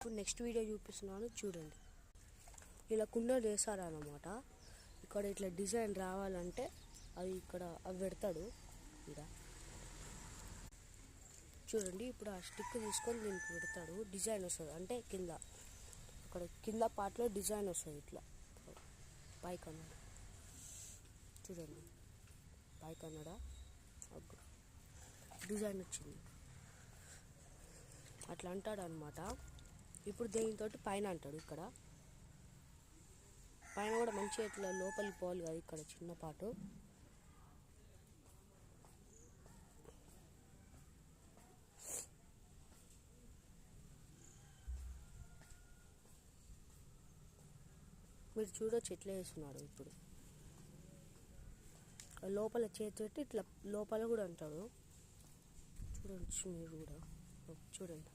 ఇప్పుడు next video చూపిస్తున్నాను చూడండి. ఇలా కుండ వేసారనమాట. ఇక్కడ ఇట్లా డిజైన్ రావాలంటే అది ఇక్కడ అవి పెడతాడు. ఇక్కడ చూడండి, ఇప్పుడు ఆ స్టిక్ తీసుకొని దీనికి పెడతాడు, డిజైన్ వస్తుంది. అంటే అక్కడ కింద పార్ట్లో డిజైన్ వస్తుంది. ఇట్లా పైకన్నాడు చూడండి, పైకన్నాడ డిజైన్ వచ్చింది అట్లా అంటాడు అనమాట. ఇప్పుడు దీనితో పైన అంటాడు. ఇక్కడ పైన కూడా మంచిగా ఇట్లా లోపలికి పోవాలి కదా, ఇక్కడ చిన్న పాటు. మీరు చూడొచ్చు ఎట్లా వేస్తున్నాడు. ఇప్పుడు లోపల చేతి పెట్టి ఇట్లా లోపల కూడా అంటాడు. చూడొచ్చు మీరు కూడా, చూడండి.